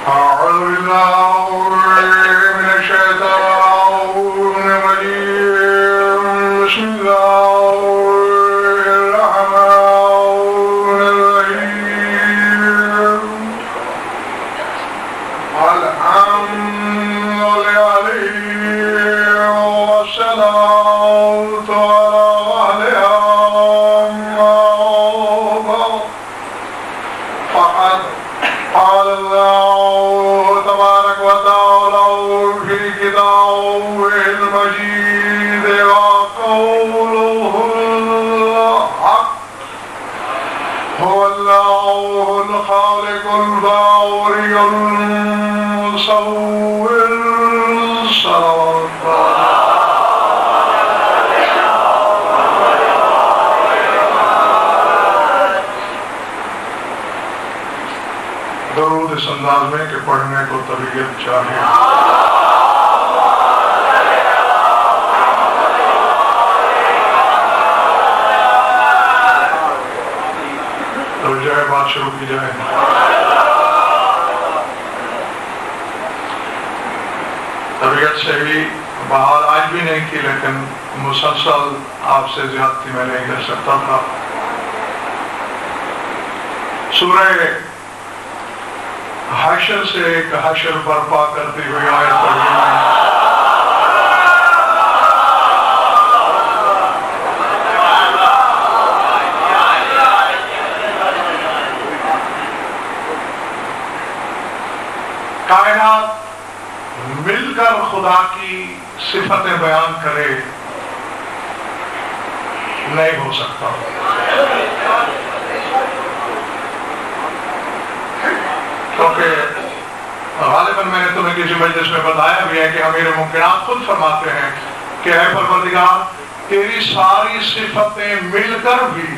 أعوذ بالله من الشيطان الرجيم. بسم الله الرحمن الرحيم. الحمد لله والصلاة على أهلها. فقد قال الله تبارك وتعالى في كتابه المجيد وقوله الحق. هو الله الخالق البارئ المصور. درود اس انداز میں کہ پڑھنے کو طبیعت چاہے. تو جو ہے بات شروع کی جائے. طبیعت سے بھی بہار آج بھی نہیں کی، لیکن مسلسل آپ سے زیادتی میں نہیں کر سکتا تھا. سورہ حشر سے ایک حشر برپا کرتی ہوئی آیت پڑھی ہے. کائنات مل کر خدا کی صفتیں بیان کرے نہیں ہو سکتا. کیونکہ غالباً میں نے تمہیں کسی مجلس میں بتایا بھی ہے کہ امیر ممکنات خود فرماتے ہیں کہ اے پروردگار، تیری ساری صفتیں مل کر بھی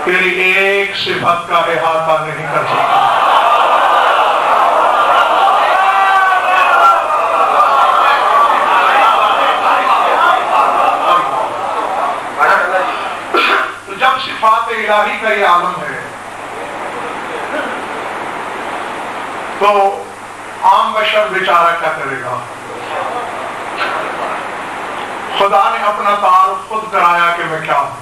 تیری ایک صفت کا احاطہ نہیں کر سکتا. تو جب صفات الہی کا یہ عالم ہے تو عام بشر بیچارہ کیا کرے گا؟ خدا نے اپنا تعارف خود کرایا کہ میں کیا ہوں.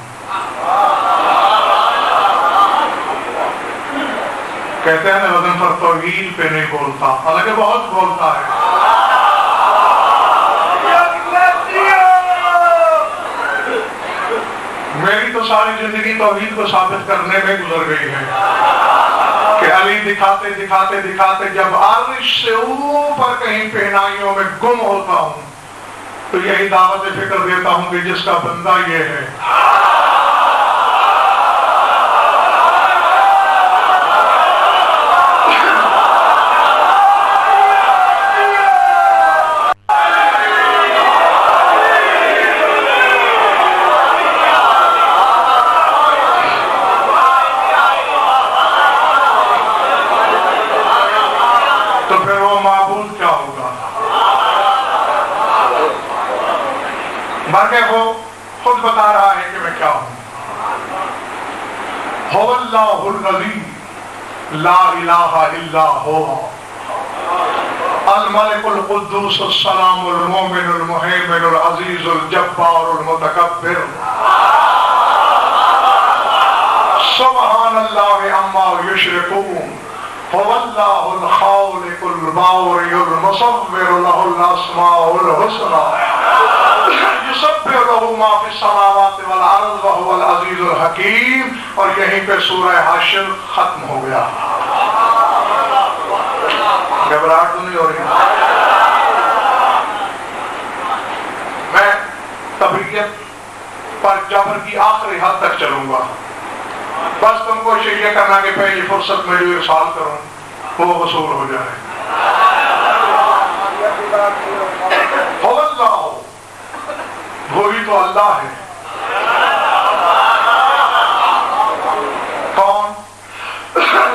کہتے ہیں وزن پر توحید پہ نہیں بولتا، حالانکہ بہت بولتا ہے. میری تو ساری زندگی توحید کو ثابت کرنے میں گزر گئی ہے کہ علی دکھاتے دکھاتے دکھاتے جب عرش سے اوپر کہیں پہنائیوں میں گم ہوتا ہوں تو یہی دعوت فکر دیتا ہوں کہ جس کا بندہ یہ ہے. وہ خود بتا رہا ہے کہ میں کیا ہوں. هو اللہ الذی لا الہ الا هو الملک القدوس السلام المؤمن المہیمن العزیز الجبار المتکبر سبحان اللہ عما یشرکون. هو اللہ الخالق البارئ المصور له الاسماء الحسنى يسبح له ما في السماوات والارض وهو العزيز الحكيم. اور یہیں پہ سورہ حشر ختم ہو گیا. گھبراہٹ تو نہیں ہو رہی؟ میں طبیعت پر جبر کی آخری حد تک چلوں گا. بس تم کو یہ کرنا کہ پہلی فرصت میں جو ارسال کروں وہ وصول ہو جائے. هو اللہ، وہی تو اللہ ہے. کون؟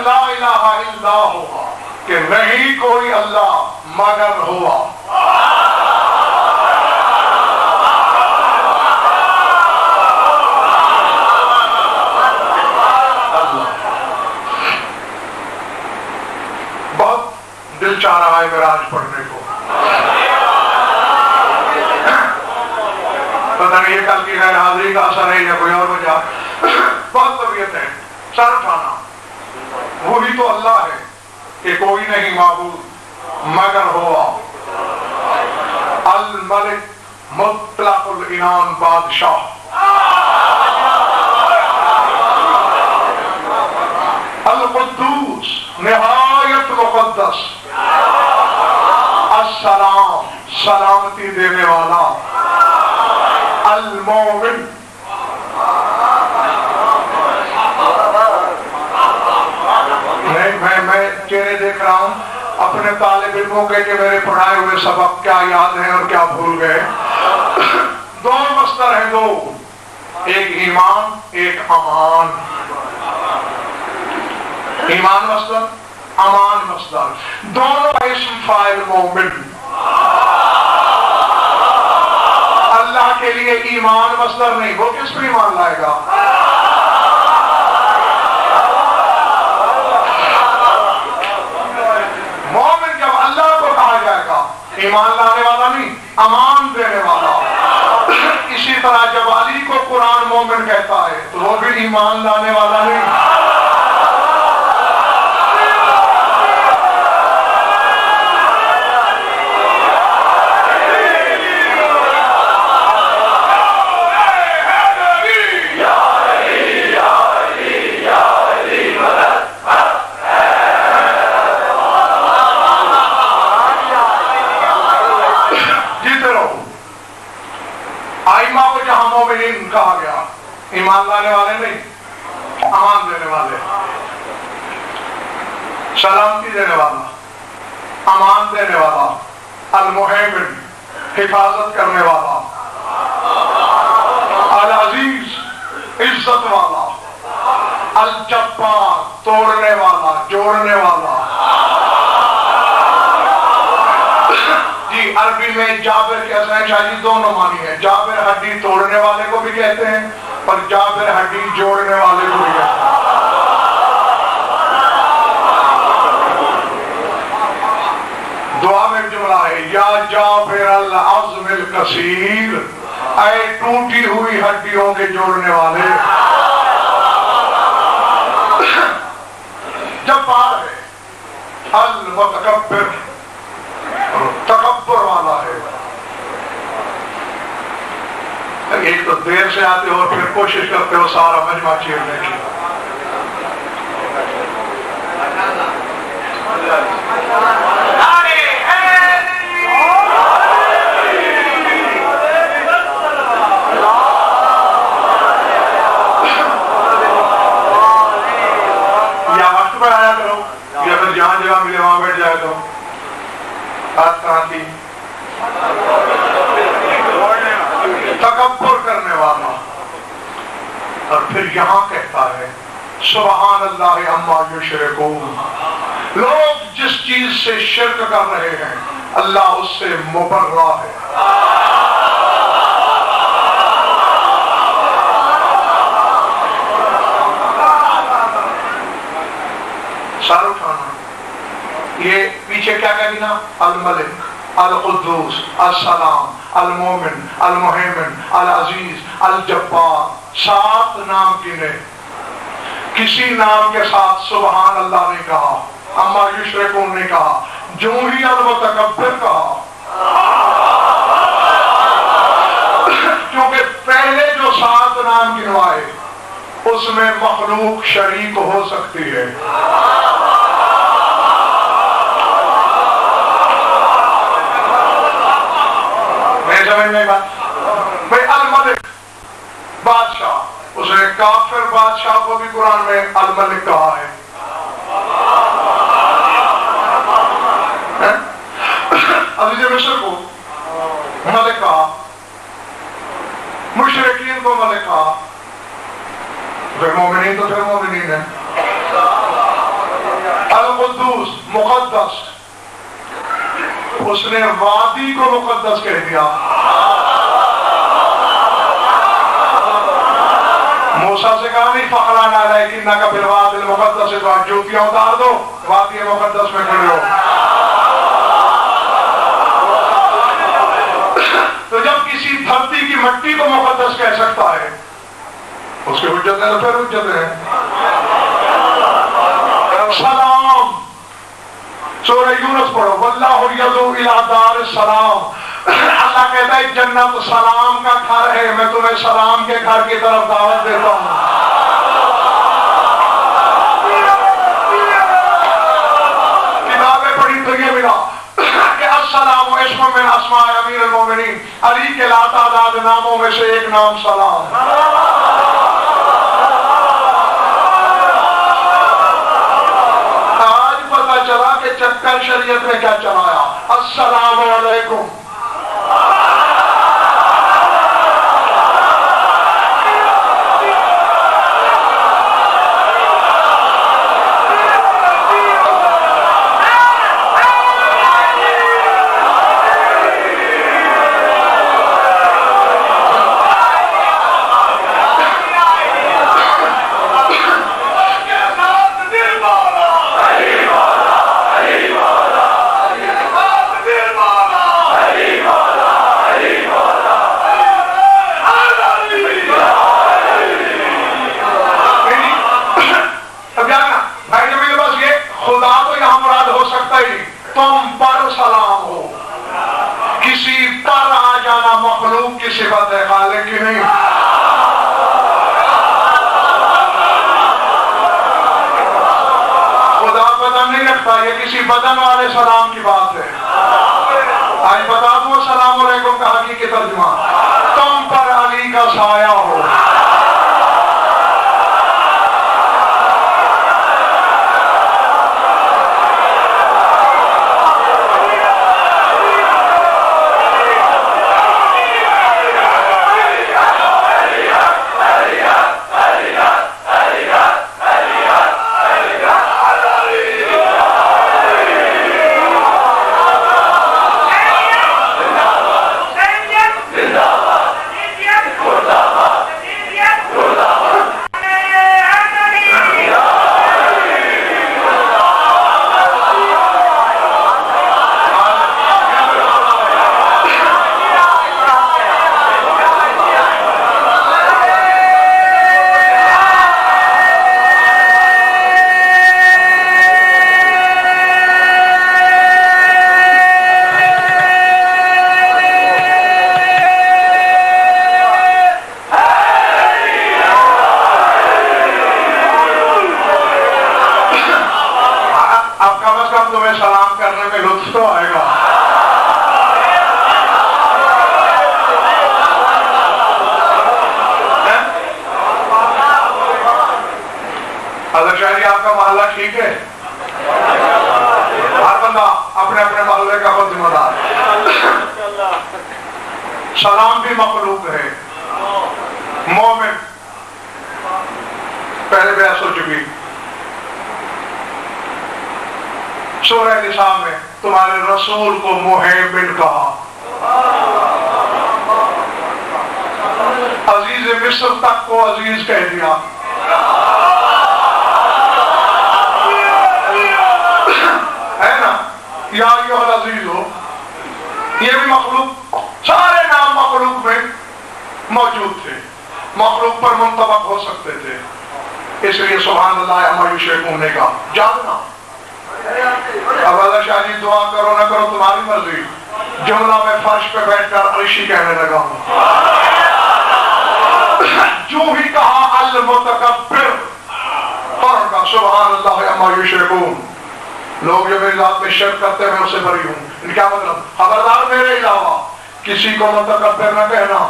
لا الہ الا ہوا، کہ نہیں کوئی اللہ مگر ہوا. چاہ رہا ہے معراج پڑھنے کو. پتہ نہیں یہ کل کی غیر حاضری کا اثر ہے یا کوئی اور وجہ. بہت طبیعت ہے سر اٹھانا. وہی تو اللہ ہے کہ کوئی نہیں معبود مگر ہوا الملک مطلق العنان بادشاہ. القدوس نہایت مقدس. السلام سلامتی دینے والا. المومن میں چہرے دیکھ رہا ہوں اپنے طالب علموں کے کہ میرے پڑھائے ہوئے سبق کیا یاد ہیں اور کیا بھول گئے. دو مصدر ہیں دو، ایک ایمان ایک امان. ایمان مصدر امان مصدر دونوں اسم فاعل مومن. اللہ کے لیے ایمان مصدر نہیں، وہ کس پر ایمان لائے گا؟ مومن جب اللہ کو کہا جائے گا ایمان لانے والا نہیں، امان دینے والا. اسی طرح جب علی کو قرآن مومن کہتا ہے تو وہ بھی ایمان لانے والا نہیں. کہا گیا ایمان لانے والے نہیں، امان دینے والے. سلامتی دینے والا، امان دینے والا. المحیمن حفاظت کرنے والا. العزیز عزت والا. الجبار توڑنے والا جوڑنے والا. جی عربی میں جابر کے حسین شاہ جی دونوں معنی ہیں. جابر ہڈی توڑنے والے کو بھی کہتے ہیں اور جابر ہڈی جوڑنے والے کو بھی کہتے ہیں. دعا میں جملہ ہے یا جابر العظم الکثیر، اے ٹوٹی ہوئی ہڈیوں کے جوڑنے والے. جبار ہے. المتکبر تکبر والا ہے. ایک تو دیر سے آتے ہو اور پھر کوشش کرتے ہو سارا مجمع چیرنے کی. یا وقت پر آیا کرو یا پھر جہاں جگہ ملے وہاں بیٹھ جائے تو بات کراتی. تکبر کرنے والا. اور پھر یہاں کہتا ہے سبحان اللہ عما یشرکون. لوگ جس چیز سے شرک کر رہے ہیں اللہ اس سے مبرہ ہے. سر اٹھانا. یہ پیچھے کیا کہہ دیا؟ الملک القدوس السلام المومن المحیمن العزیز الجبار. 7 نام گنے. کسی نام کے ساتھ سبحان اللہ نے کہا، اما یشرکون نے کہا، جو ہی المتکبر کہا. کیونکہ پہلے جو 7 نام گنوائے اس میں مخلوق شریک ہو سکتی ہے. سمجھ میں بات بھائی. الملک بادشاہ، اس نے کافر بادشاہ کو بھی قرآن میں الملک کہا ہے. عزیز مصر کو ملک کہا، مشرکین کو ملک کہا. پھر مومنین تو پھر مومنین ہیں. القدوس مقدس، اس نے وادی کو مقدس کہہ دیا. موسیٰ سے کہا نہیں فخران علیکن کا بالواد المقدس، تو جوتیاں اتار دو وادی مقدس میں کھڑے ہو. دھرتی کی مٹی کو مقدس کہہ سکتا ہے؟ اس کی حجت ہے تو پھر حجت ہے۔ سلام، سورہ یونس پڑھو، واللہ یدعو الی دار السلام۔ اللہ کہتا ہے جنت سلام کا گھر ہے، میں تمہیں سلام کے گھر کی طرف دعوت دیتا ہوں۔ کتابیں پڑھی تو یہ ملا کہ السلام اسم من اسماء امیر المومنین، علی کے لاتعداد ناموں میں سے ایک نام سلام۔ آج پتہ چلا کہ چکر شریعت نے کیا چلایا، السلام علیکم۔ تم پر سلام ہو، کسی پر آ جانا مخلوق کی صفت ہے، خالق کی نہیں۔ خدا بدن نہیں رکھتا، یہ کسی بدن والے سلام کی بات ہے۔ آج بتا دوں السلام علیکم کا حقیقی ترجمہ، تم پر علی کا سایہ ہو۔ آپ کا محلہ ٹھیک ہے؟ ہر بندہ اپنے اپنے محلے کا خود ذمہ دار ہے۔ سلام بھی مخلوق ہے، مومن پہلے بحث ہو چکی۔ سورہ نساء میں تمہارے رسول کو محمد کہا، عزیز مصر تک کو عزیز کہہ دیا۔ ہے نا، یا ایھا العزیز ہو، یہ بھی مخلوق، سارے نام مخلوق میں موجود تھے، مخلوق پر منطبق ہو سکتے تھے، اس لیے سبحان اللہ عما یشرکون نے کہا جاننا۔ اب اللہ شاہ جی دعا کرو نہ کرو تمہاری مرضی، جملہ میں فرش پہ بیٹھ کر عرشی کہنے لگا ہوں۔ جو ہی کہا المتکبر، فوراً کہا سبحان اللہ عما یشرکون۔ لوگ جو میری ذات میں شرک کرتے ہیں میں اسے بری ہوں، ان کیا مطلب؟ خبردار میرے علاوہ کسی کو متکبر نہ کہنا۔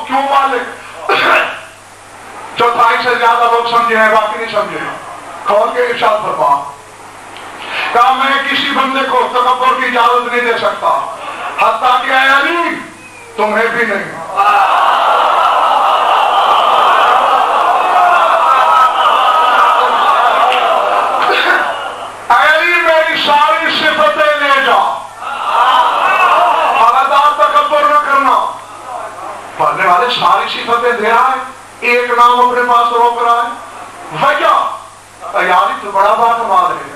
کیوں مالک؟ چوتھائی سے زیادہ لوگ سمجھے ہیں، باقی نہیں سمجھے۔ کھول کے ارشاد فرما، کہا میں کسی بندے کو تکبر کی اجازت نہیں دے سکتا، حتیٰ کہ اے علی تمہیں بھی نہیں۔ اے علی میری ساری صفتیں لے جا، خبردار تکبر نہ کرنا۔ پڑھنے والے ساری صفتیں دے رہا ہے، ایک نام اپنے پاس روک رہا ہے، وجہ یاری تو بڑا باکمال ہے،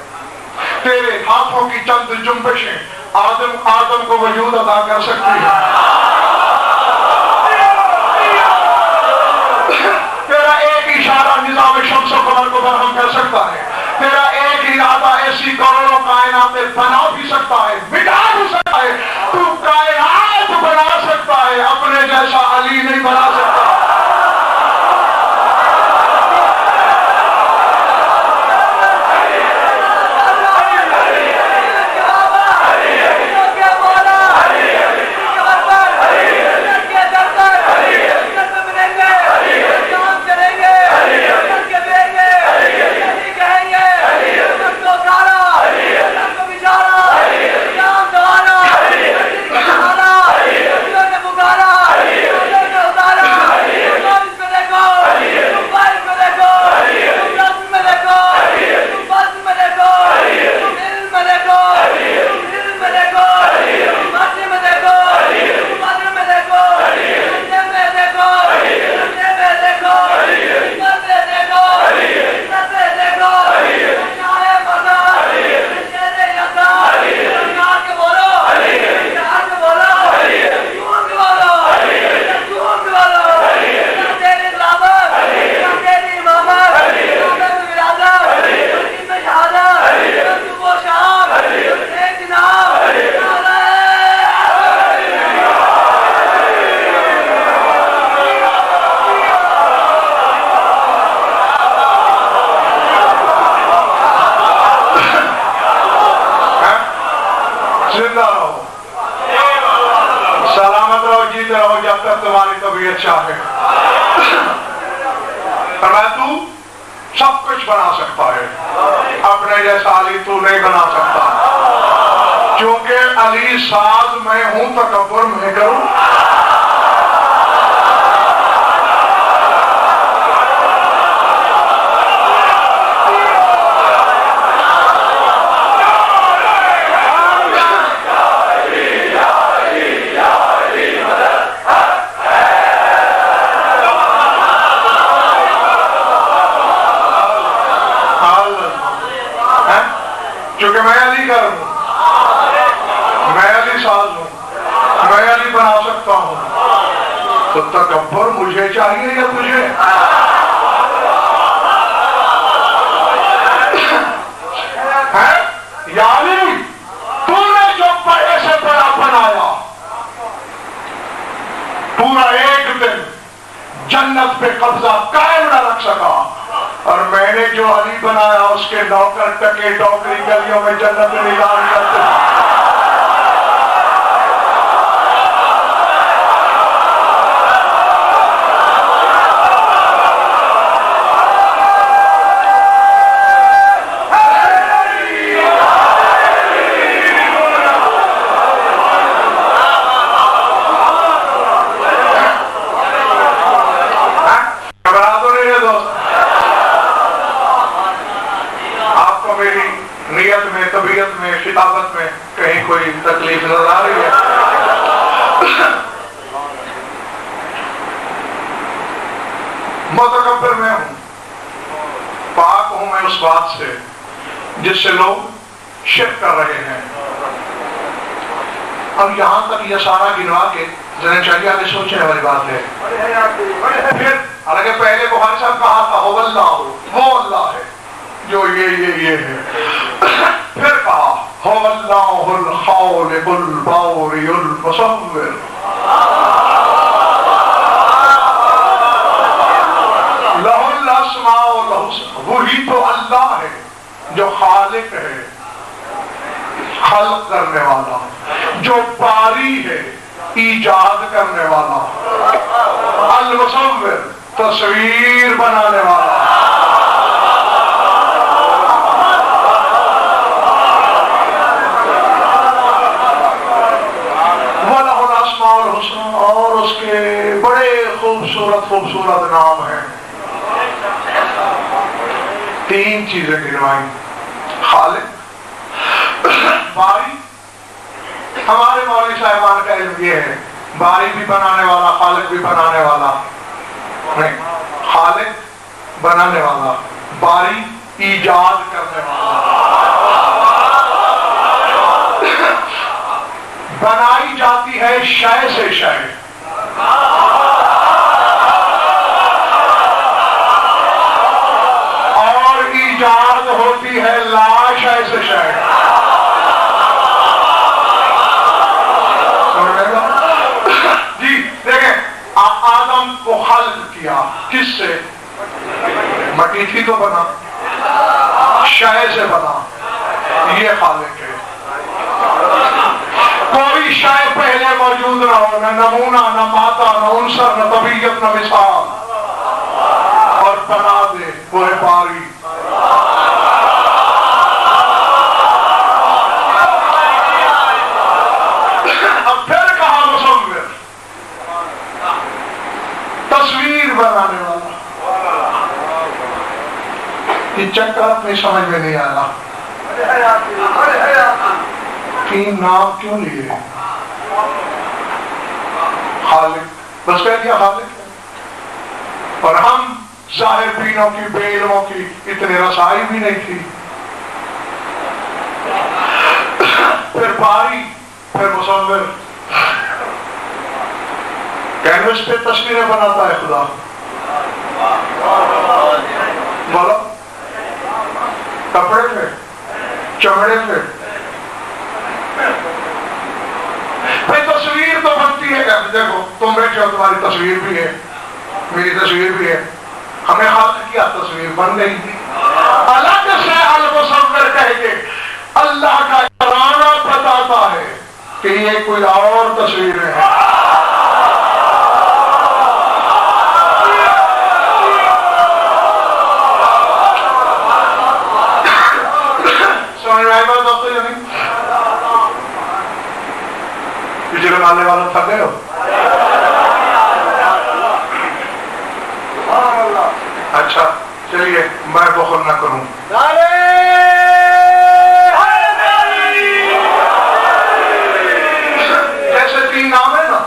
تیرے ہاتھوں کی چند جنبشیں آدم کو وجود عطا کر سکتی ہے، تیرا ایک اشارہ نظام شمس و قمر کو برہم کر سکتا ہے، تیرا ایک ارادہ ایسی کروڑوں کائنات بنا بھی سکتا ہے، مٹا بھی سکتا ہے، تو کائنات بنا سکتا ہے، اپنے جیسا علی نہیں بنا سکتا۔ زندہ رہو، سلامت رہو، جیتے رہو جب تک تمہاری طبیعت چاہے۔ فرمایا تو سب کچھ بنا سکتا ہے، اپنے جیسا علی تو نہیں بنا سکتا، کیونکہ علی ساز میں ہوں، تکبر میں کروں۔ کیونکہ میں علی کر ہوں، میں علی ساز ہوں، میں علی بنا سکتا ہوں، تو تکبر مجھے چاہیے یا تجھے؟ یا علی تو نے جو بڑے سے بڑا بنایا، پورا ایک دن جنت پہ قبضہ قائم نہ رکھ سکا، اور میں نے جو علی بنایا اس کے نوکر ٹکے ڈوکری گلیوں میں جنت نظام کرتے ہیں۔ نیت میں، طبیعت میں، خطابت میں کہیں کوئی تکلیف نظر آ رہی ہے؟ متکبر میں ہوں، پاک ہوں میں اس بات سے جس سے لوگ شرک کر رہے ہیں۔ اب یہاں تک یہ سارا گنوا کے ذرا چاہیے آگے سوچنے والی بات ہے۔ پھر حالانکہ پہلے بخاری صاحب کہا تھا هو اللہ، وہ اللہ ہے جو یہ ہے، پھر کہا هو اللہ الخالق الباری المصور، لہ الاسماء الحسنی، وہی تو اللہ ہے جو خالق ہے، خلق کرنے والا، جو باری ہے، ایجاد کرنے والا، المصور، تصویر بنانے والا۔ اور اس کے بڑے خوبصورت نام ہیں۔ تین چیزیں گنوائیں، خالق، باری۔ ہمارے مولوی صاحبان کا علم یہ ہے باری بھی بنانے والا، خالق بھی بنانے والا نہیں، خالق بنانے والا، باری ایجاد کرنے والا، بنائی جاتی ہے شے سے شے، اور ایجاد ہوتی ہے لا شے سے شے۔ جی دیکھیں، آدم کو خلق کیا کس سے؟ مٹی تھی تو بنا، شے سے بنا، یہ خالق ہے۔ کوئی شے پہلے موجود نہ ہو، نہ نمونہ، نہ مادہ، نہ عنصر، نہ طبیعت، نہ مثال، اور بنا دے، وہ ہے باری۔ اب پھر کہا مصور، تصویر بنانے والا۔ یہ چکر اپنی سمجھ میں نہیں آیا، تین نام کیوں لیے؟ خالق، بس کہہ دیا خالق ہے۔ اور ہم ظاہر بینوں کی، بے علموں کی اتنی رسائی بھی نہیں تھی۔ پھر باری، پھر مصور، کینوس پہ تصویریں بناتا ہے خدا۔ بولو، کپڑے پہ، چمڑے پہ، بھائی تصویر تو بنتی ہے۔ دیکھو تم بیٹھے ہو، تمہاری تصویر بھی ہے، میری تصویر بھی ہے، ہمیں خلق کیا، تصویر بن گئی۔ الگ سے المصور کہہ کے اللہ کا ارادہ بتاتا ہے کہ یہ کوئی اور تصویریں ہیں۔ پچھلے مالے والوں تھک گئے ہو؟ اچھا چلیے، میں بخل نہ کروں۔ جیسے تین نام ہے نا،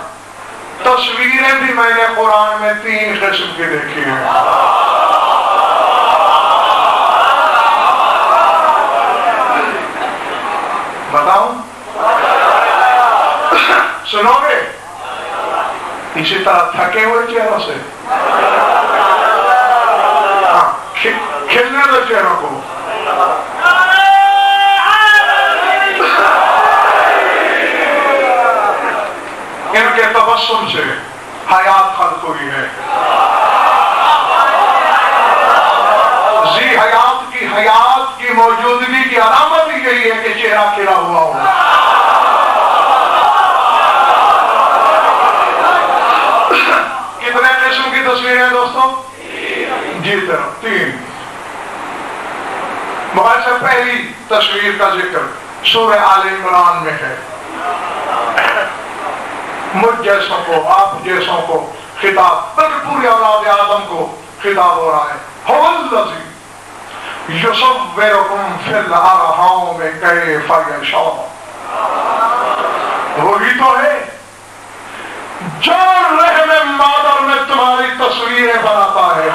تصویریں بھی میں نے قرآن میں تین قسم کی دیکھی ہیں۔ بتاؤں؟ سنو گے؟ اسی طرح تھکے ہوئے چہروں سے، کھلنے دو چہروں کو۔ ان کے تبسم سے حیات خلق ہوئی ہے۔ ذی حیات کی موجودگی کی علامت ہی یہی ہے کہ چہرہ کھلا ہوا ہو۔ کتنے قسم کی تصویریں دوستوں؟ جی طرف تین۔ مگر سے پہلی تصویر کا ذکر سورہ آل عمران میں ہے۔ مجھ جیسوں کو، آپ جیسوں کو خطاب، بلکہ پوری اولاد آدم کو خطاب ہو رہا ہے۔ هو الذی یصورکم فی الارحام کیف یشاء، وہی تو ہے جو رحم مادر میں تمہاری تصویریں بناتا ہے۔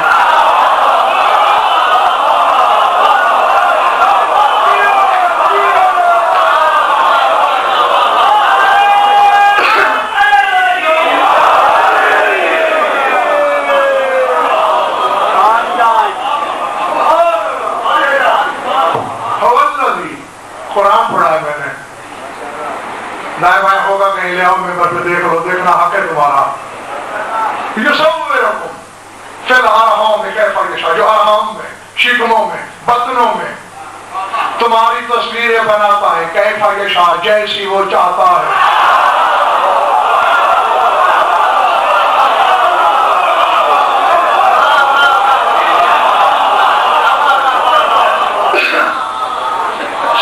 قرآن پڑھا ہے میں نے، دائیں بائیں ہوگا کہیں لے آؤ ممبر پہ دیکھ لو، دیکھنا حق ہے تمہارا۔ یصورکم فی الارحام کیف یشاء، جو ارحام میں، شکموں میں، بطنوں میں تمہاری تصویریں بناتا ہے، کیف یشاء، جیسی وہ چاہتا ہے۔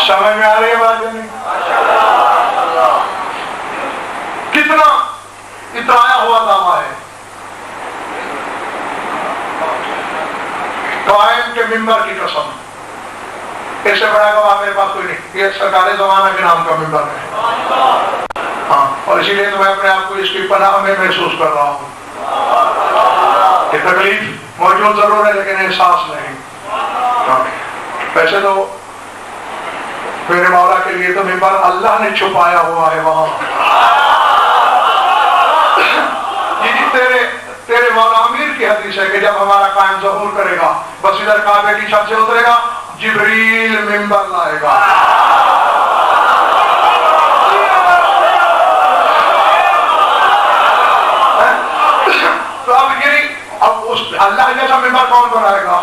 سمجھ میں آ رہی ہے بات نہیں؟ کتنا اترایا ہوا دعویٰ ہے۔ قائم کے ممبر کی قسم، اس سے بڑا گواہ میرے پاس کوئی نہیں، یہ سرکار زمانہ کے نام کا ممبر ہے۔ ہاں، اور اسی لیے تو میں اپنے آپ کو اس کی پناہ میں محسوس کر رہا ہوں کہ تکلیف موجود ضرور ہے لیکن احساس نہیں۔ ویسے تو میرے مولا کے لیے تو ممبر اللہ نے چھپایا ہوا ہے وہاں. تیرے مولا امیر کی حدیث ہے کہ جب ہمارا قائم ظہور کرے گا بس ادھر کعبے کی چھت سے اترے گا, جبریل ممبر لائے گا. تو اب اس اللہ جیسا ممبر کون بنائے گا؟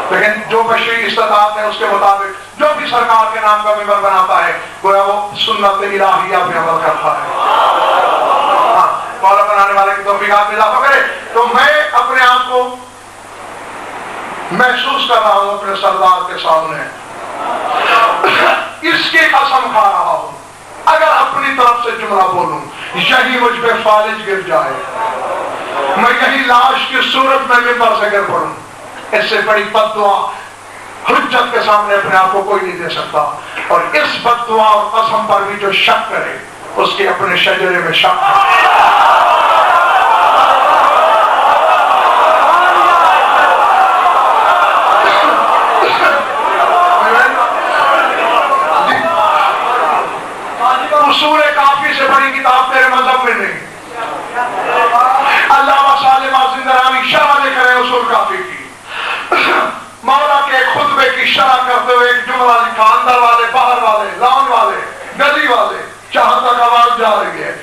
لیکن جو بشری استطاعت ہے اس کے مطابق جو بھی سرکار کے نام کا ممبر بناتا ہے گویا وہ سنت الہیہ پہ عمل کرتا ہے. مولا بنانے والے کی توفیقات میں اضافہ کرے. تو میں اپنے آپ کو محسوس کر رہا ہوں اپنے سردار کے سامنے, اس کی قسم کھا رہا ہوں اگر اپنی طرف سے جملہ بولوں یہی مجھ پہ فالج گر جائے, میں یہی لاش کی صورت میں ممبر سے گر پڑوں, اس سے بڑی بد دعا حجت کے سامنے اپنے آپ کو کوئی نہیں دے سکتا. اور اس بد دعا اور قسم پر بھی جو شک کرے اس کے اپنے شجرے میں شک ہے. اصول کافی سے بڑی کتاب تیرے مذہب میں نہیں. علامہ سالم زندرانی شرح لکھ رہے ہیں اصول کافی کی. مولا کے خطبے کی شرح کرتے ہوئے ایک جملہ لکھا, اندر والے باہر والے لان والے گلی والے جہاں تک آواز جا رہی ہے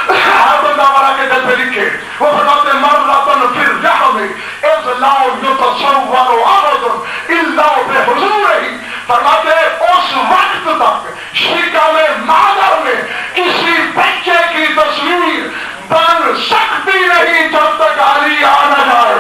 ہر بندہ والا کے دل پہ لکھے. وہ فرماتے مرتن فی الرحم اذ لا یتصور احد الا بحضورہ. فرماتے اس وقت تک شکم مادر میں کسی بچے کی تصویر بن سکتی نہیں جب تک علی آ نہ جائے.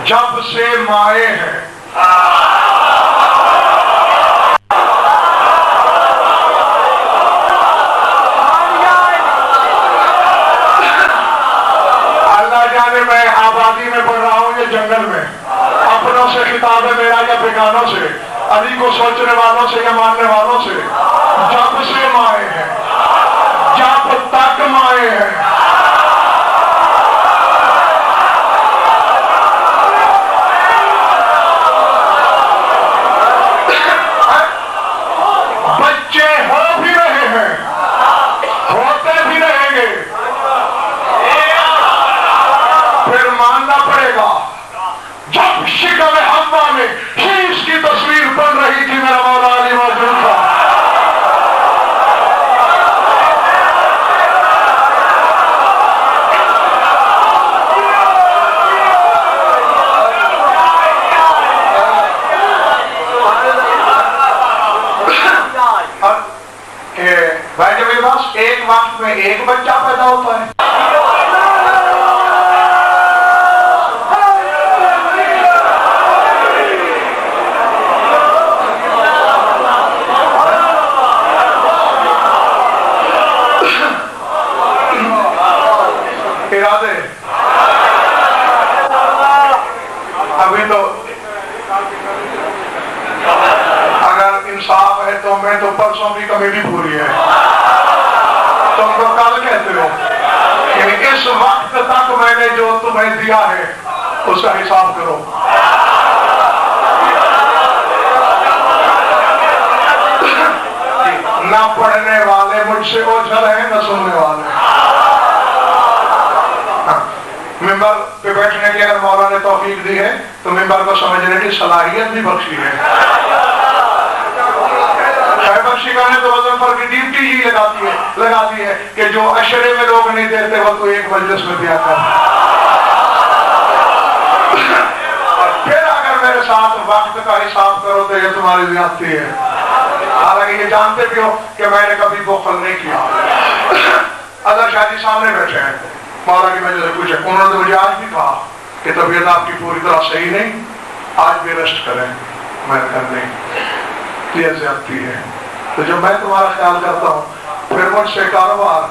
جب سے مائے ہیں اللہ جانے میں آبادی میں پڑھ رہا ہوں یا جنگل میں, اپنوں سے خطاب ہے میرا یا بیگانوں سے, علی کو سوچنے والوں سے یا ماننے والوں سے. جب سے مائے ہیں, جب تک مائے ہیں, جب شکم حوا میں شیش کی تصویر بن رہی تھی میرا مولا علی موجود تھا. بھائی جب میرے پاس ایک وقت میں ایک بچہ پیدا ہوتا ہے, ارادے ابھی تو اگر انصاف ہے تو میں تو پرسوں کی کمیٹی پوری ہے, تم تو کل کہتے ہو. یعنی اس وقت تک میں نے جو تمہیں دیا ہے اس کا حساب کرو. نہ پڑھنے والے مجھ سے اوجھل ہیں نہ سننے والے. میں ممبر پہ بیٹھنے کی اگر مولا نے توفیق دی ہے تو ممبر کو سمجھنے کی صلاحیت بھی بخشی ہے. بخشی کرنے تو وزن پر کی ڈیوٹی ہی لگاتی ہے کہ جو اشرے میں لوگ نہیں دیتے وہ تو ایک مجلس میں دیا کر. اور پھر اگر میرے ساتھ وقت کا حساب کرو تو یہ تمہاری زیادتی ہے. حالانکہ یہ جانتے بھی ہو کہ میں نے کبھی بخل نہیں کیا. اگر شاہی سامنے بیٹھے ہیں مولا کی وجہ سے پوچھے, انہوں نے مجھے آج بھی کہا کہ طبیعت آپ کی پوری طرح صحیح نہیں, آج بھی ریسٹ کریں. میں نے کہا نہیں, یہ زیادتی ہے. تو جب میں تمہارا خیال کرتا ہوں پھر مجھ سے کاروبار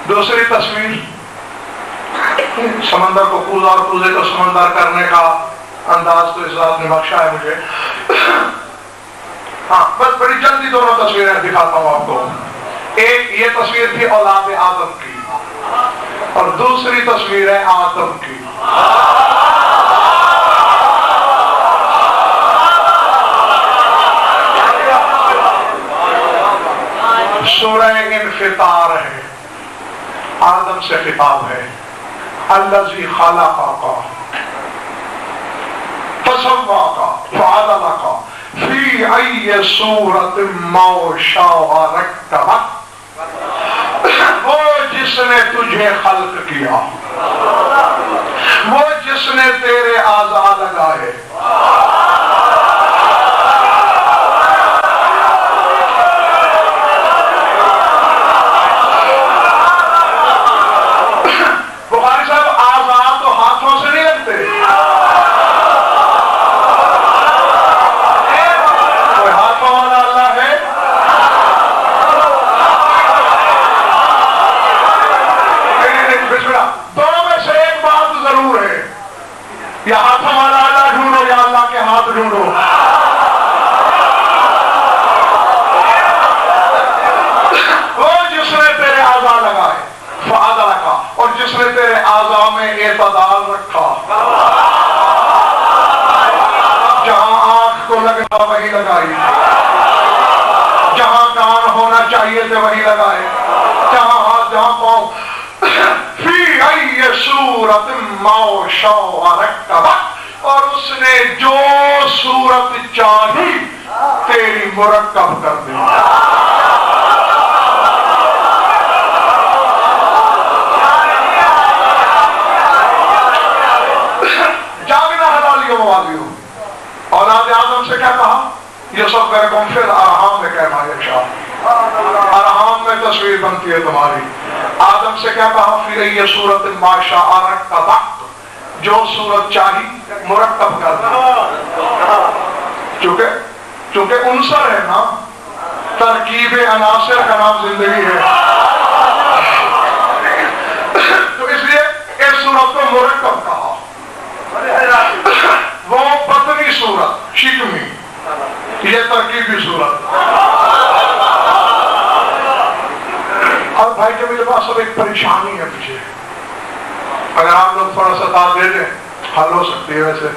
دوسری تصویر سمندر کو کوزا اور کوزے کو سمندر کرنے کا انداز تو اس ذات نے بخشا ہے مجھے. ہاں بس بڑی جلدی دونوں تصویریں دکھاتا ہوں آپ کو. ایک یہ تصویر تھی اولاد آدم کی اور دوسری تصویر ہے آدم کی. سورہ انفطار ہے, آدم سے خطاب ہے. الذی خلقک فسواک فعدلک فی ای صورت ما شاء رکبک. وہ جس نے تجھے خلق کیا, وہ جس نے تیرے اعضاء لگائے, یا ہاتھ ہمارا اللہ ڈھونڈو یا اللہ کے ہاتھ ڈھونڈو. وہ جس نے تیرے اعضاء لگائے فعدلک, اور جس نے تیرے اعضاء میں اعتدال رکھا. جہاں آنکھ کو لگنا وہی لگائی, جہاں کان ہونا چاہیے تھے وہی لگائے, جہاں ہاتھ جہاں پاؤں. فی ای صورت ما شاء رکبک, اور اس نے جو صورت چاہی تیری مرکب کر دی. جاگنا حلالیوں موالیوں. اولاد آدم سے کیا کہا؟ یہ سب کرکم پھر ارحام میں کہنا یشاء. ارحام میں تصویر بنتی ہے تمہاری. آدم سے کیا کہا؟ پھر یہ صورت ما شاء رکبک, جو صورت چاہی مرکب کر دیا. چونکہ عنصر ہے نا, ترکیب عناصر کا نام زندگی ہے. تو اس لیے اس صورت کو مرکب کہا. وہ بطنی صورت شکمی، یہ ترکیبی صورت. اور بھائی کہ میرے پاس اب ایک پریشانی ہے مجھے، اگر آپ لوگ تھوڑا سا ساتھ دے دیں حل ہو سکتی ہے. ویسے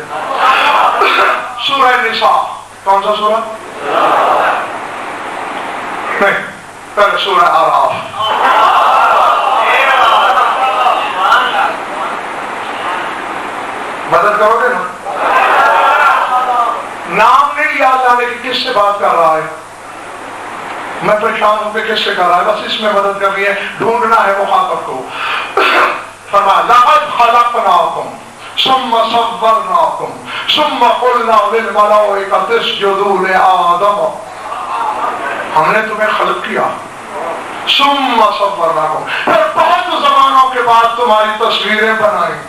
سورہ نساء، کون سا سورہ؟ نہیں، پہلے سورہ اعراف. مدد کرو گے نا؟ نام نہیں لیا اللہ نے کہ کس سے بات کر رہا ہے. میں پریشان ہوں کہ کس سے کر رہا ہے، بس اس میں مدد کرنی ہے، ڈھونڈنا ہے مخاطب کو. فرمایا لقد خلقناکم ثم صورناکم ثم قلنا للملائکۃ اسجدوا لآدم. ہم نے تمہیں خلق کیا، ثم صورناکم، پھر بہت زمانوں کے بعد تمہاری تصویریں بنائیں.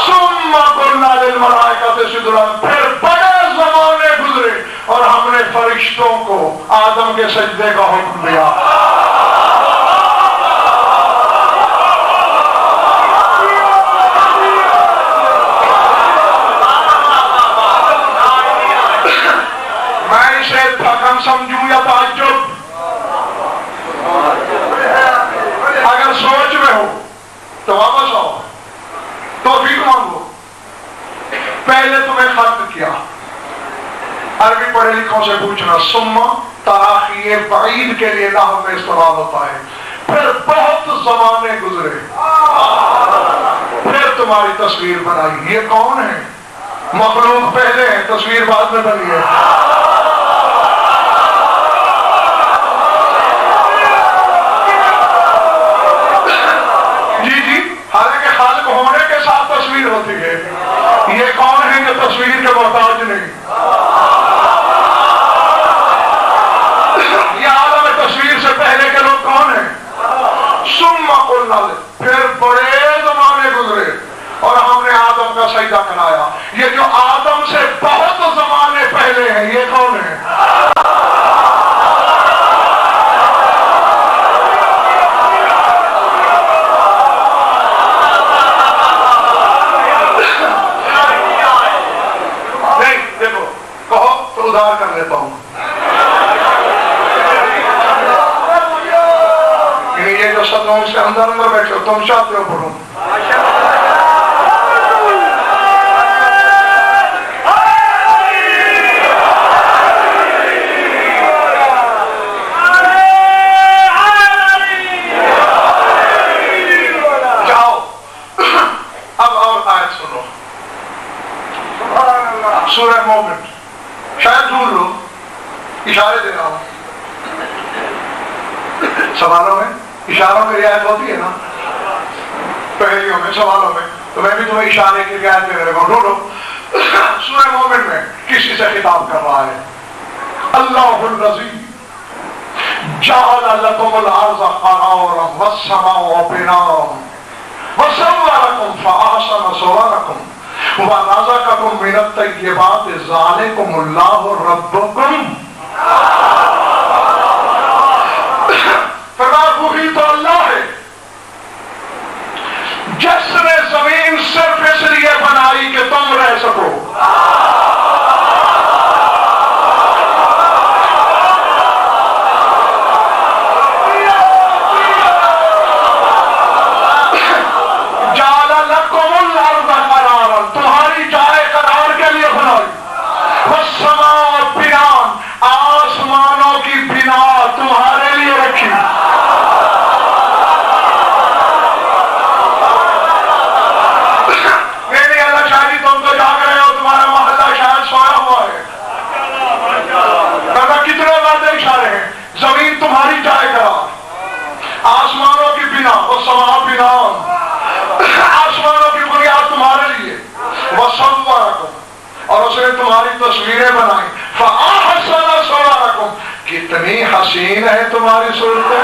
ثم قلنا للملائکۃ اسجدوا، پھر بڑے زمانے گزرے اور ہم نے فرشتوں کو آدم کے سجدے کا حکم دیا. میں اسے تھکن سمجھوں یا تعجب؟ اگر سوچ میں ہو تو واپس آؤ، توفیق مانگو. پہلے تمہیں خلق کیا، عربی پڑھے لکھوں سے پوچھنا، ثم تراخی بعید کے لیے نحو میں استعمال ہوتا ہے. پھر بہت زمانے گزرے، پھر تمہاری تصویر بنائی. یہ کون ہے؟ مخلوق پہلے ہے، تصویر بعد میں بنی ہے. جی جی، حالانکہ خالق ہونے کے ساتھ تصویر ہوتی ہے. یہ کون ہے جو تصویر کے محتاج نہیں؟ یہ عالم تصویر سے پہلے کے لوگ کون ہیں؟ ثم قلنا، پھر بڑے زمانے گزرے اور ہم نے آدم کا سجدہ کرایا. یہ جو آدم سے بہت زمانے پہلے ہیں، یہ کون ہے؟ نہیں دیکھو، کہو تو ادھار کر لیتا ہوں. یہ جو سب لوگ سے اندر اندر بیٹھے ہو، تم چاہتے ہو پڑھوں؟ جاؤ اب اور آیت سنو. سورہ مومن، شاید بھول لو، اشارے دے رہا ہوں. سوالوں میں اشاروں میں رعایت ہوتی ہے نا، پہلیوں میں سوالوں میں، تو میں بھی تمہیں اشارے کی رعایت دے رہا ہوں. ڈھونڈو سورہ مومن میں کسی سے خطاب کر رہا ہے. اللہ الذی جعل لکم الارض قرارا والسماء بناء وصورکم فاحسن صورکم ورزقکم من الطیبات ذلکم اللہ ربکم. وہی تو اللہ ہے جس نے زمین صرف اس لیے بنائی کہ تم رہ سکو. جعل لکم الارض قرارا، تمہاری جائے قرار کے لیے بنائی. والسماء بناء، آسمانوں کی بنا تمہارے لیے رکھی. زمین تمہاری جائے قرار، آسمانوں کی بنا، وہ سما بنا، آسمانوں کی بنیاد تمہارے لیے. وصورکم، اور اس نے تمہاری تصویریں بنائی. فاحسن صورکم، کتنی حسین ہے تمہاری صورتیں.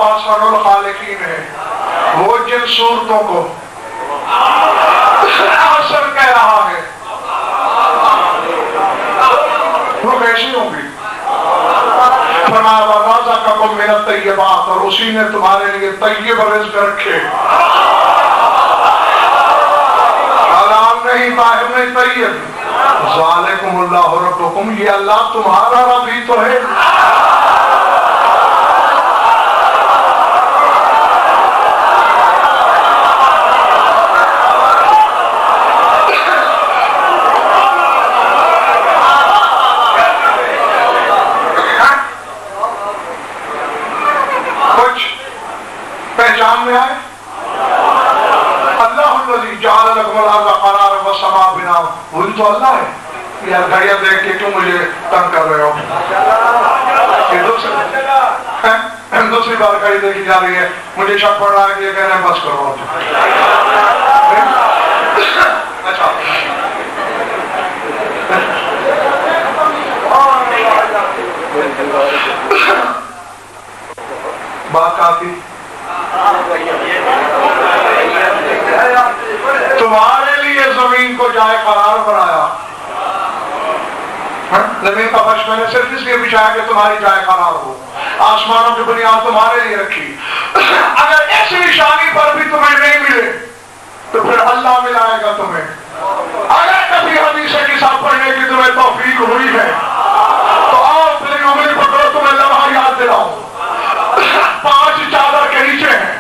احسن الخالقین ہے، وہ جن صورتوں کو احسن کہہ رہا ہے وہ کیسی ہوں گی؟ فرمایا وَرَزَقَكُم مِّنَ الطَّيِّبَاتِ، اور اسی نے تمہارے لیے طیب رزق رکھے، حلال نہیں طاہر نہیں طیب۔ ذالکم اللہ ربکم، یہ اللہ تمہارا رب ہی تو ہے۔ پہچان میں آئے؟ اللہ الذی جعل لکم الارض قرارا والسماء بناء، وہی تو اللہ ہے۔ یار گھڑیاں دیکھ کے کیوں مجھے تنگ کر رہے ہو؟ دوسری بار گھڑی دیکھی جا رہی ہے، مجھے شک پڑ رہا ہے کہ یہ کہہ رہے ہیں بس کرو۔ اچھا بات آتی، تمہارے لیے زمین کو جائے قرار بنایا، زمین کا فرش میں نے صرف اس لیے بچھایا کہ تمہاری جائے قرار ہو، آسمانوں کی بنیاد تمہارے لیے رکھی۔ اگر اس نشانی پر بھی تمہیں نہیں ملے تو پھر اللہ ملائے گا تمہیں۔ اگر کبھی حدیث کتاب پڑھنے کی تمہیں توفیق ہوئی ہے تو آؤ میری انگلی پکڑو، تمہیں لمحہ یاد دلاؤں۔ 5 چادر کے نیچے ہیں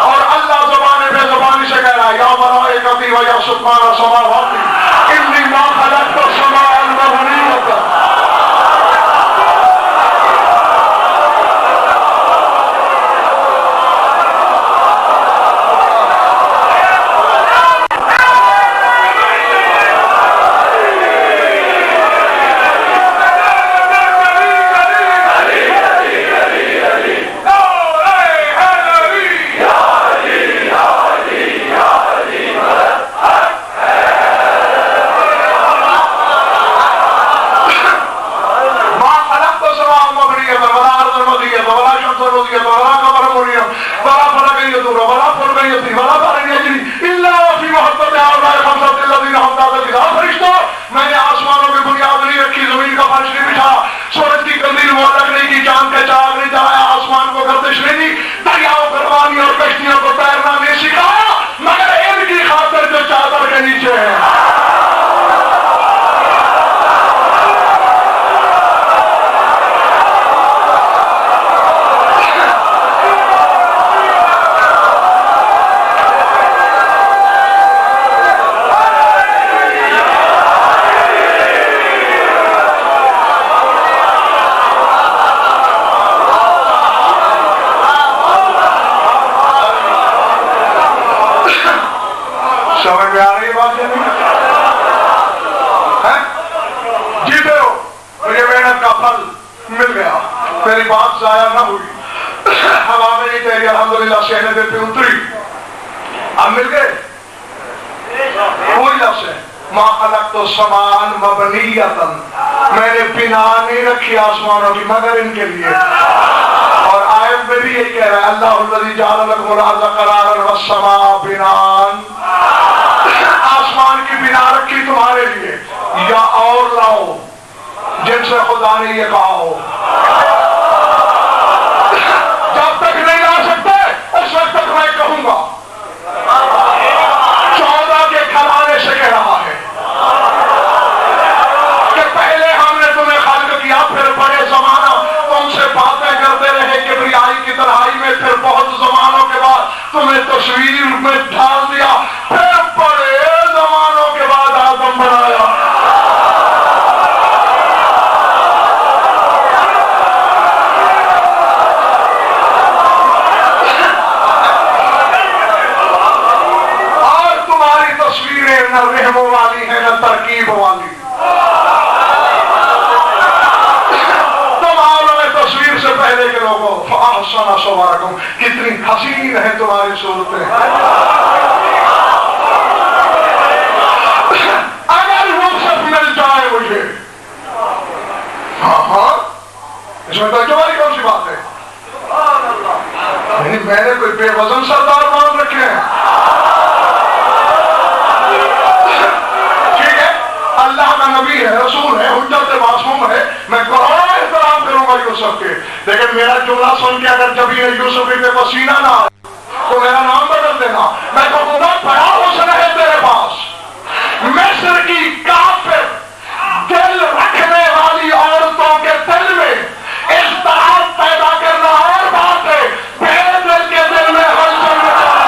اور اللہ زبانے پہ زبانی سے کہہ رہا ہے یا ملائکتی و یا سبحان السماواتی انی ما خلقت السماء والارض۔ میں نے آسمانوں کی بنیاد نہیں رکھی، زمین کا فرش نہیں بچھا، سورج کی قندیل معلق نہیں کی، چاند کا چاغ نہیں جلایا، آسمان کو گردش نہیں دی، دریاؤں کو روانی اور کشتیوں کو تیرنا نہیں سکھایا، مگر ان کی خاطر جو چادر کے نیچے ہے۔ سمجھ میں آ رہی بات ہے؟ جیتے ہو، مجھے محنت کا پھل مل گیا، میری بات ضائع نہ ہوئی، ہوا میں نہیں تیری الحمدللہ سہنے دے پہ اتری، اب مل گئے۔ وہی لفظ ہے ما خلقت السماء مبنیۃ، میں نے بنا نہیں رکھی آسمانوں کی مگر ان کے لیے۔ اور آیت میں بھی یہ کہہ رہا ہے اللہ الذی جعل لکم الارض قرارا والسماء بناء، آسمان کی بنا رکھی تمہارے لیے، یا اور لاؤ جن سے خدا نے یہ کہا ہو۔ جب تک نہیں لا سکتے اس وقت تک میں کہوں گا 14 کے گھرانے سے کہہ رہا ہے کہ پہلے ہم نے تمہیں خلق کیا، پھر بڑے زمانہ تم سے باتیں کرتے رہے کبریائی کی تنہائی میں، پھر بہت زمانوں کے بعد تمہیں تصویر میں ڈال دیا، پھر بڑے زمانوں کے بعد آدم بنایا۔ اور تمہاری تصویریں نہ رحم والی ہیں نہ ترکیب والی، تم عالم تصویر سے پہلے کے لوگوں فاحسن صورکم، کتنی حسین ہے تمہاری صورتیں۔ اگر وہ سب مل جائے مجھے، ہاں اس میں توجہ والی کون سی بات ہے؟ میں نے کوئی بے وزن سردار مان رکھے ہیں؟ ٹھیک ہے، اللہ کا نبی ہے، رسول ہے، حجت معصوم ہے، میں کروڑوں احترام کروں گا یوسف کے، لیکن میرا جملہ سن کے اگر جب یہ یوسف پہ پسینہ نہ آئے تو میرا نام بدل دینا۔ میں کہوں گا بڑا حسن ہے تیرے پاس، مصر کی کافر دل رکھنے والی عورتوں کے دل میں اضطراب پیدا کرنا اور بات ہے، بے دل کے دل میں ہلچل مچانا۔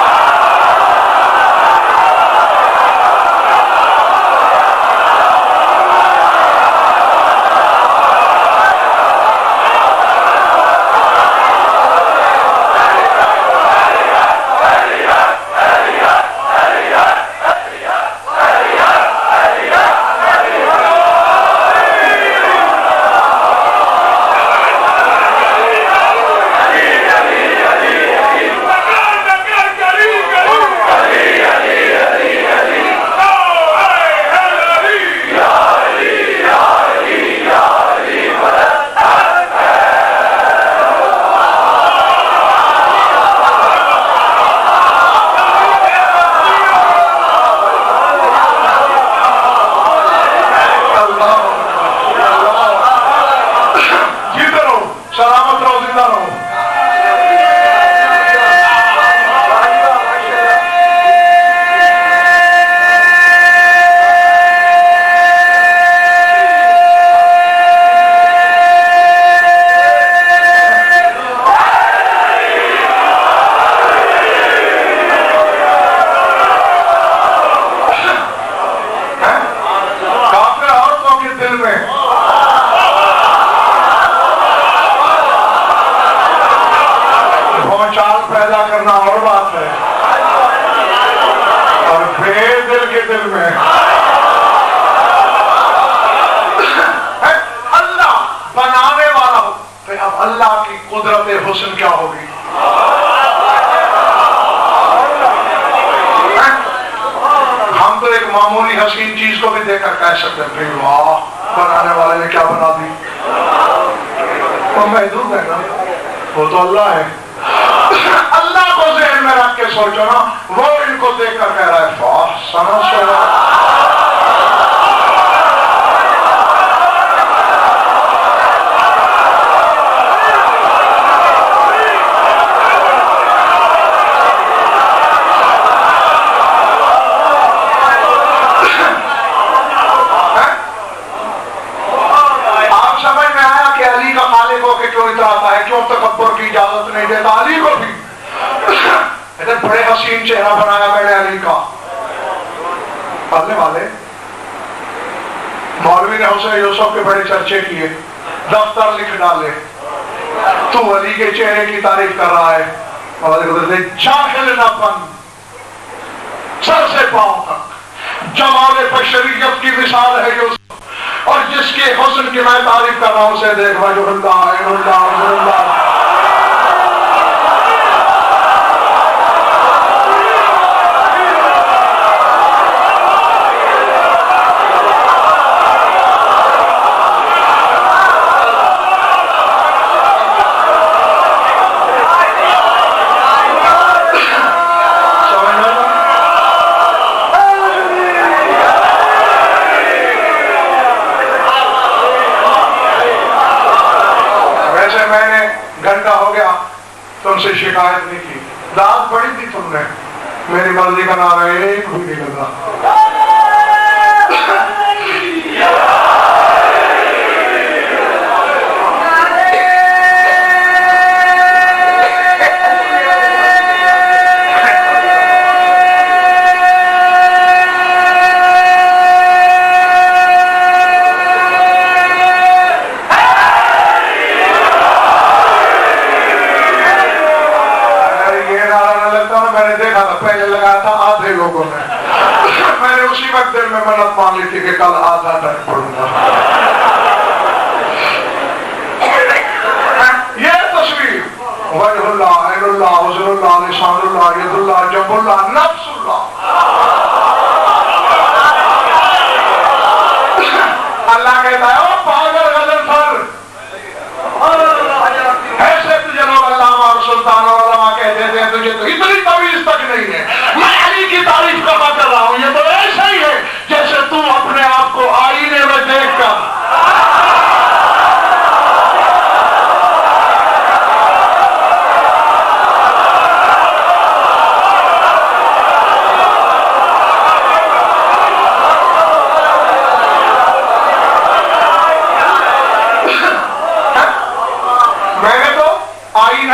حسن کیا ہوگی؟ ہم تو ایک معمولی حسین چیز کو بھی دیکھ کر کہہ سکتے ہیں بھئی واہ بنانے والے نے کیا بنا دی، وہ محدود ہے نا، وہ تو اللہ ہے۔ اللہ کو ذہن میں رکھ کے سوچو نا، وہ ان کو دیکھ کر کہہ رہا ہے واہ سنا سنا۔ کیوں تکبر کی اجازت نہیں دیتا علی کو بھی؟ لیکن بڑے حسین چہرہ بنایا میں نے علی کا۔ پڑھنے والے مولوی نے حسین یوسف کے بڑے چرچے کیے، دفتر لکھ ڈالے، تو علی کے چہرے کی تعریف کر رہا ہے، جاہل نہ بن، سر سے پاؤں تک جمال بشریت کی مثال ہے یوسف، اور جس کے حسن کی میں تعریف کر رہا ہوں اسے دیکھ وجہ اللہ عین اللہ عین اللہ۔ تم سے شکایت نہیں کی، داد بڑی تھی تم نے، میری مرضی کا نعرہ ایک بھی نہیں لگا۔ پہلے لگایا تھا آدھے لوگوں نے، میں نے اسی وقت دل میں منت مان لی تھی کہ کل آدھا تک پڑھوں گا۔ یہ تصویر وجہ اللہ عین اللہ حضر اللہ لسان اللہ ید اللہ جنب اللہ نفس اللہ، اللہ کہتا ہے او پاگل غزل فر، ایسے تجھے لوگ علامہ اور سلطان اور علماء کے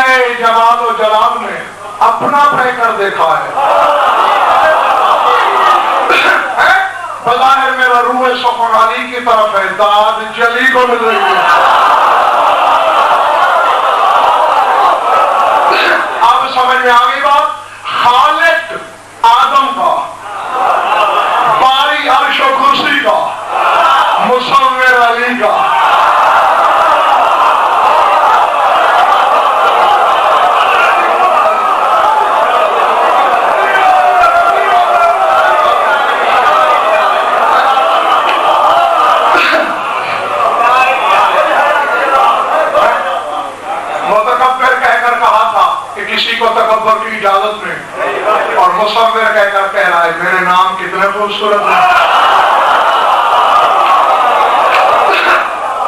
آئینہ جلال و جلال میں اپنا پھینک کر دیکھا ہے، بظاہر میرا روح سخن علی کی طرف ہے، داد جلی کو مل رہی ہے۔ اب سمجھ میں آگئی بات؟ خالق آدم کا، باری عرش و کرسی کا، مصور علی کا۔ کسی کو تکبر کی اجازت نہیں، اور مصور کہہ کر کہہ رہا ہے میرے نام کتنے خوبصورت ہیں۔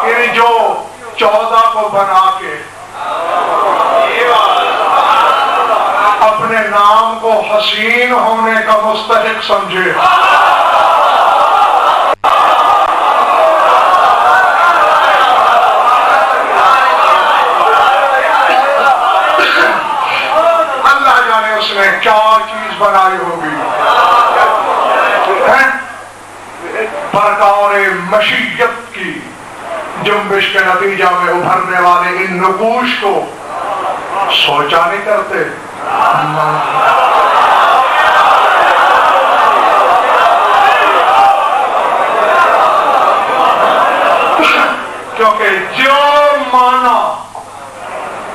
یعنی جو 14 کو بنا کے اپنے نام کو حسین ہونے کا مستحق سمجھے، اس نے کیا چیز بنائی ہوگی۔ پرکار مشیت کی جنبش کے نتیجہ میں ابھرنے والے ان نقوش کو سوچا نہیں کرتے، کیونکہ جو مانا،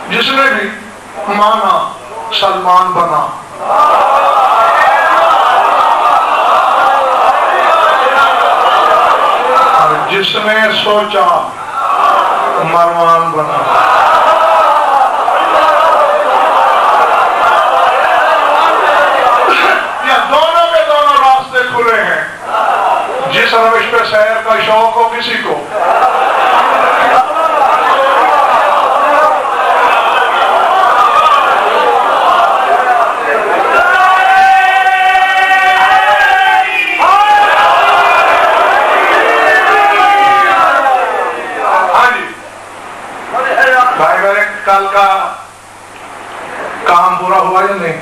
جس نے بھی مانا سلمان بنا، اور جس نے سوچا مروان بنا۔ یہ دونوں کے دونوں راستے کھلے ہیں، جس روش پہ سیر کا شوق ہو کسی کو، کل کا کام پورا ہوا یا نہیں؟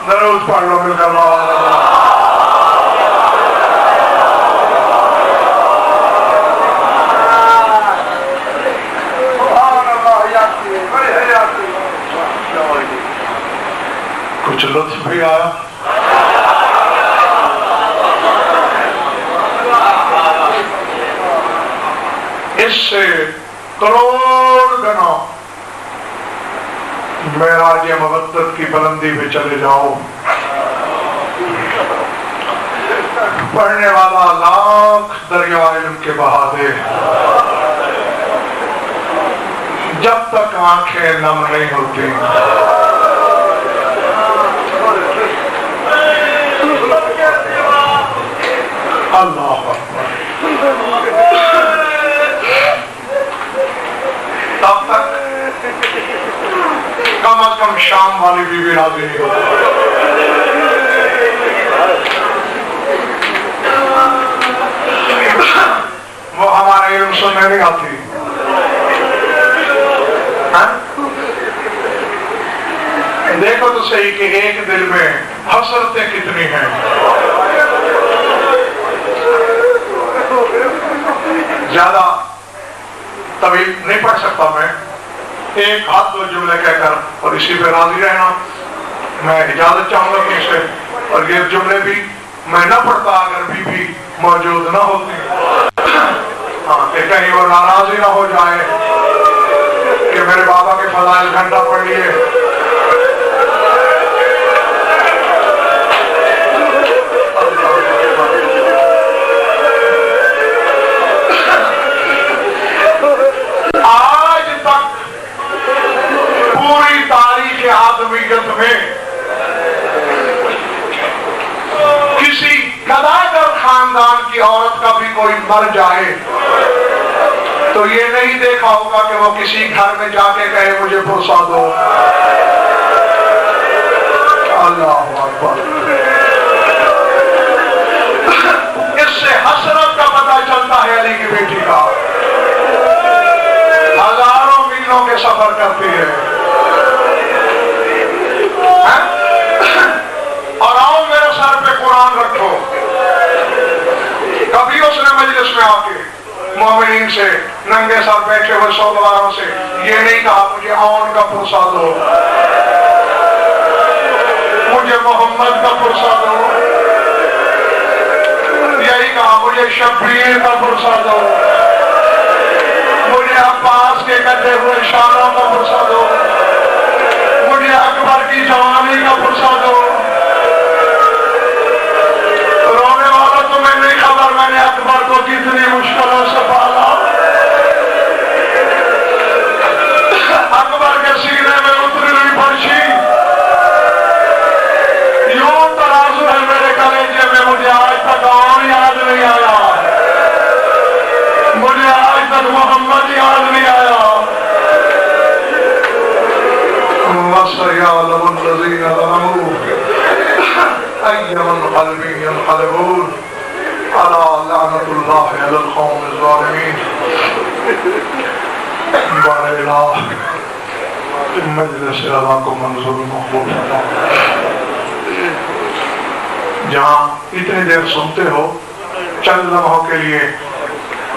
درود پڑھ لو مل کر کچھ لطف بھی آیا۔ اس سے کروڑ گنا معراج مودت کی بلندی پہ چلے جاؤ، پڑھنے والا لاکھ دریا علم کے بہا دے، جب تک آنکھیں نم نہیں ہوتی اللہ اکبر، تب تک کم از کم شام والی بھی راضی نہیں ہوتی۔ وہ ہمارے علم سننے نہیں آتی، دیکھو تو صحیح کہ ایک دل میں حسرتیں کتنی ہیں۔ زیادہ طویل نہیں پڑھ سکتا میں، ایک ہاتھ دو جملے کہہ کر اور اسی پہ راضی رہنا۔ میں اجازت چاہوں گا کہ سے، اور یہ جملے بھی میں نہ پڑھتا اگر بھی موجود نہ ہوتی، کہ کہیں وہ ناراضی نہ ہو جائے کہ میرے بابا کے فضائل گھنٹہ پڑھ لیے۔ آج تک پوری تاریخ آدمیت میں کسی گداگر خاندان کی عورت کا بھی کوئی مر جائے تو یہ نہیں دیکھا ہوگا کہ وہ کسی گھر میں جا کے کہے مجھے پرسا دو۔ اللہ اکبر۔ اس سے حسرت کا پتہ چلتا ہے علی کی بیٹی کا۔ زمین سے ننگے سر بیٹھے ہوئے سوداگروں سے یہ نہیں کہا مجھے اون کا پرسہ دو، مجھے محمد کا پرسہ دو، یہی کہا مجھے شبیر کا پرسہ دو، مجھے عباس کے کٹے ہوئے شانوں کا پرسہ دو، مجھے اکبر کی جوانی کا پرسہ دو۔ رونے والا تمہیں نہیں خبر میں نے اکبر کو کتنی مشکلوں سے پالا، اکبر کے سینے میں اتری ہوئی فرشی یوں ترازو ہے میرے کلیجے میں، مجھے آج تک آن یاد نہیں آیا، مجھے آج تک محمد یاد نہیں آیا۔ وَسَيَعْلَمُ الَّذِينَ ظَلَمُوا أَيَّ مُنْقَلِبٍ يَنْقَلِبُونَ أَلَا لَعْنَةُ اللَّهِ عَلَى الْقَوْمِ الظَّالِمِينَ۔ بارے الہ مجلس رضا کو منظور مقبول فرما، جہاں اتنی دیر سنتے ہو چند لمحوں کے لیے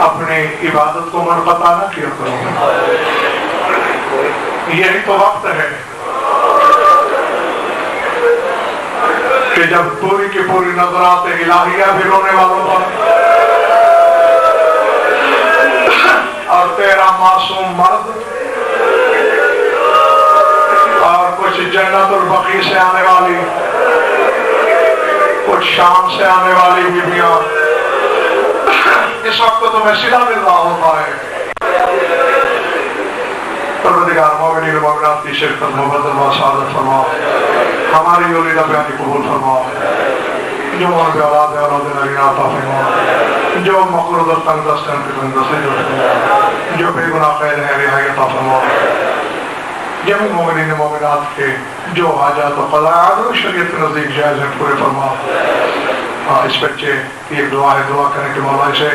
اپنی عبادت کو منقطع نہ کیا کرو، یہی تو وقت ہے کہ جب پوری کی پوری نظرات الہیہ بھی رونے والوں پر اور تیرا معصوم مرد اور کچھ جنت البقیع سے آنے والی، کچھ شام سے آنے والی بیویاں، اس وقت تمہیں صلہ مل رہا ہوتا ہے۔ پروردگار مومنین و مومنات کی شرکت مبدل و سعادت فرما، ہماری یولیدہ بیانی قبول فرما، جو من بے اولاد ہے اولاد نرینہ عطا فرما، جو مقرود و تنگ دست ہیں کہ تنگ دست ہے، جو بے گناہ قید ہے رہائی عطا فرما، جمعی مومنین و مومنات کے جو حاجات و قضاء و شریعت نزدیک جائز ہیں پورے فرما۔ اس بچے کی ایک دعا ہے، دعا کرنے کے مولا اسے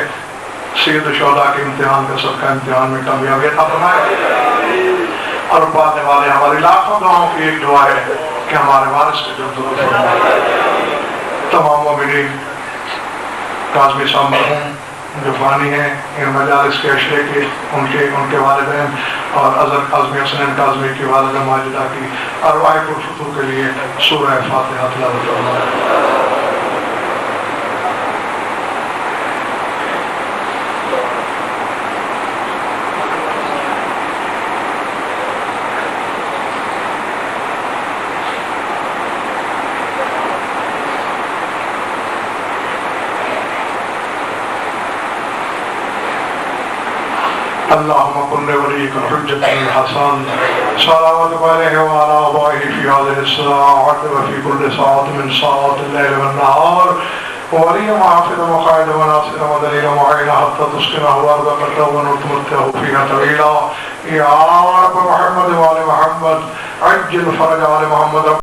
سید الشہداء کے امتحان کا سب کا امتحان میں کامیابی عطا فرمائے، اور پانے والے ہماری لاکھوں دعاؤں کی ایک دعا ہے کہ ہمارے وارث کے جو درود فرمائے۔ تمام مومنین کاظمی صاحب مرحوم جو فانی ہیں، ان مجالس کے اشرے کے ان کے والدین اور اظہر کاظمی حسنین کاظمی کی والدہ ماجدہ کی ارواح پرفتوح کے لیے سورہ فاتحہ تلاوت فرمائے۔ اللهم كن لوليك الحجة الحسن صلواتك عليه وعلى آبائه في هذه الساعة وفي كل ساعة من ساعات الليل والنهار، وليا وحافظا وقائدا وناصرا ودليلا معينا حتى تسكنه أرضك توبا وتمتعه فيها طويلا، يا رب محمد وآل محمد عجل فرج آل محمد